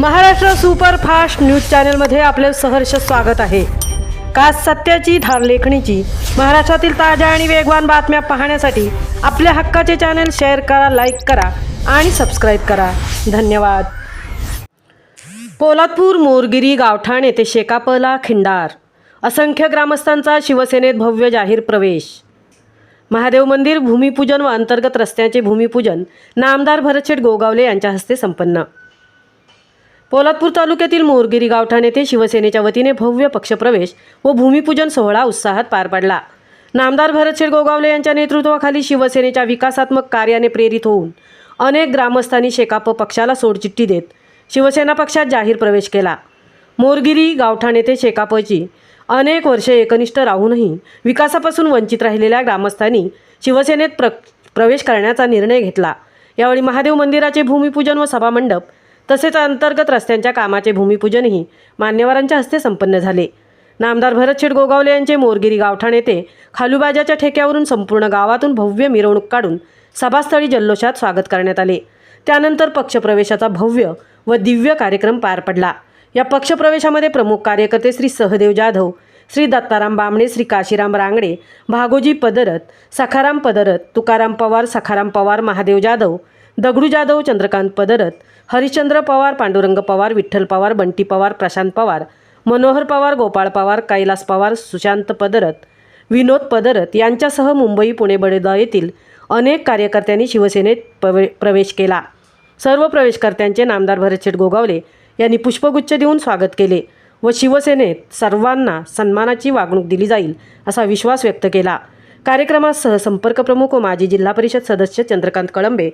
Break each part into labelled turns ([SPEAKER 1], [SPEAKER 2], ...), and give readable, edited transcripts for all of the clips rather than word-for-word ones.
[SPEAKER 1] Maharashtra superfast news चॅनलमध्ये आपले सहर्ष स्वागत आहे। का सत्याची धार लेखणीची महाराष्ट्रातील ताज्या आणि वेगवान बातम्या पाहण्यासाठी आपल्या हक्काचे चॅनल शेअर करा, लाईक करा आणि सबस्क्राईब करा। धन्यवाद। पोलादपूर मोरगिरी गावठाण येथे शेकापला खिंडार, असंख्य ग्रामस्थांचा शिवसेनेत भव्य जाहीर प्रवेश। महादेव मंदिर भूमिपूजन व अंतर्गत रस्त्याचे भूमिपूजन नामदार भरतशेठ गोगावले यांच्या हस्ते संपन्न। पोलादपूर तालुक्यातील मोरगिरी गावठाण येथे शिवसेनेच्या वतीने भव्य पक्षप्रवेश व भूमिपूजन सोहळा उत्साहात पार पडला। नामदार भरतशेठ गोगावले यांच्या नेतृत्वाखाली शिवसेनेच्या विकासात्मक कार्याने प्रेरित होऊन अनेक ग्रामस्थांनी शेकाप पक्षाला सोडचिठ्ठी देत शिवसेना पक्षात जाहीर प्रवेश केला। मोरगिरी गावठाण येथे शेकापची अनेक वर्षे एकनिष्ठ राहूनही विकासापासून वंचित राहिलेल्या ग्रामस्थांनी शिवसेनेत प्रवेश करण्याचा निर्णय घेतला। यावेळी महादेव मंदिराचे भूमिपूजन व सभामंडप तसेच अंतर्गत रस्त्यांच्या कामाचे भूमिपूजनही मान्यवरांच्या हस्ते संपन्न झाले। नामदार भरतशेठ गोगावले यांचे मोरगिरी गावठाण येथे खालूबाजाच्या ठेक्यावरून संपूर्ण गावातून भव्य मिरवणूक काढून सभास्थळी जल्लोषात स्वागत करण्यात आले। त्यानंतर पक्षप्रवेशाचा भव्य व दिव्य कार्यक्रम पार पडला। या पक्षप्रवेशामध्ये प्रमुख कार्यकर्ते श्री सहदेव जाधव, श्री दत्ताराम बामणे, श्री काशीराम रांगडे, भागोजी पदरत, सखाराम पदरत, तुकाराम पवार, सखाराम पवार, महादेव जाधव, दगडू जाधव, चंद्रकांत पदरत, हरिश्चंद्र पवार, पांडुरंग पवार, विठ्ठल पवार, बंटी पवार, प्रशांत पवार, मनोहर पवार, गोपाळ पवार, कैलास पवार, सुशांत पदरत, विनोद पदरत यांच्यासह मुंबई, पुणे, बडोदा येथील अनेक कार्यकर्त्यांनी शिवसेनेत प्रवेश केला। सर्व प्रवेशकर्त्यांचे नामदार भरतशेठ गोगावले यांनी पुष्पगुच्छ देऊन स्वागत केले व शिवसेनेत सर्वांना सन्मानाची वागणूक दिली जाईल असा विश्वास व्यक्त केला। कार्यक्रमात सहसंपर्क प्रमुख व माजी जिल्हा परिषद सदस्य चंद्रकांत कळंबे,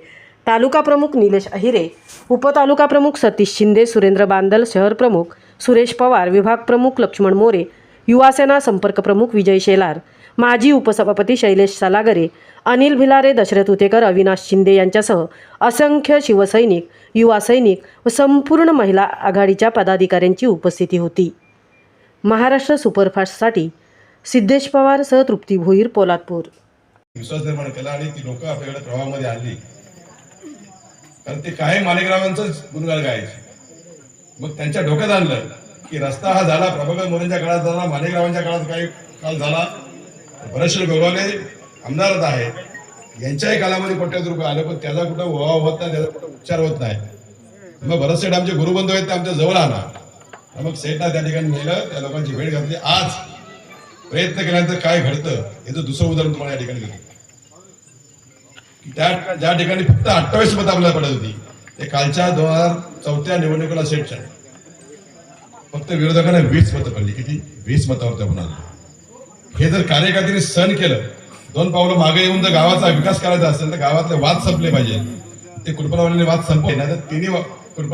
[SPEAKER 1] तालुका प्रमुख निलेश अहिरे, उपतालुका प्रमुख सतीश शिंदे, सुरेंद्र बांदल, शहर प्रमुख सुरेश पवार, विभाग प्रमुख लक्ष्मण मोरे, युवासेना संपर्क प्रमुख विजय शेलार, माजी उपसभापती शैलेश सलागरे, अनिल भिलारे, दशरथ उतेकर, अविनाश शिंदे यांच्यासह असंख्य शिवसैनिक, युवा सैनिक व संपूर्ण महिला आघाडीच्या पदाधिकाऱ्यांची उपस्थिती होती। महाराष्ट्र सुपरफास्टसाठी सिद्धेश पवार सह तृप्ती भोईर, पोलादपूर।
[SPEAKER 2] विश्वास निर्माण केला आणि ती लोक आपल्याकडे प्रवाहामध्ये आणली, कारण ते काय माणिकरावांचंच गुणगान गायचे। मग त्यांच्या डोक्यात आणलं की रस्ता हा झाला प्रभाकर मोरेंच्या काळात झाला, माणिकरावांच्या काळात काही काळ झाला, भरतशेठ गोगावले आमदारच आहे, यांच्याही काळामध्ये कोट्यावधी रुपये आले, पण त्याचा कुठं वाव होत नाही, त्याचा कुठं उपचार होत नाही। मग भरतशेठ आमचे गुरुबंधू आहेत, ते आमच्या जवळ आला, मग सेठला त्या ठिकाणी नेलं, त्या लोकांची भेट घातली। आज प्रयत्न केल्यानंतर काय घडतं याचं दुसरं उदाहरण तुम्हाला या ठिकाणी देतो। ज्या ठिकाणी फक्त 28 मतं आपल्याला पडत होती, ते कालच्या 2004 निवडणुकीला सेटच्या फक्त विरोधकांना 20 मतं पडली। किती? 20 मतावर ते म्हणाले। हे जर कार्यकर्त्यांनी सहन केलं, 2 पावलं मागे येऊन जर गावाचा विकास करायचा असेल तर गावातले वाद संपले पाहिजे। ते कुलपनावाल्यांनी वाद संपले नाही तर तिन्ही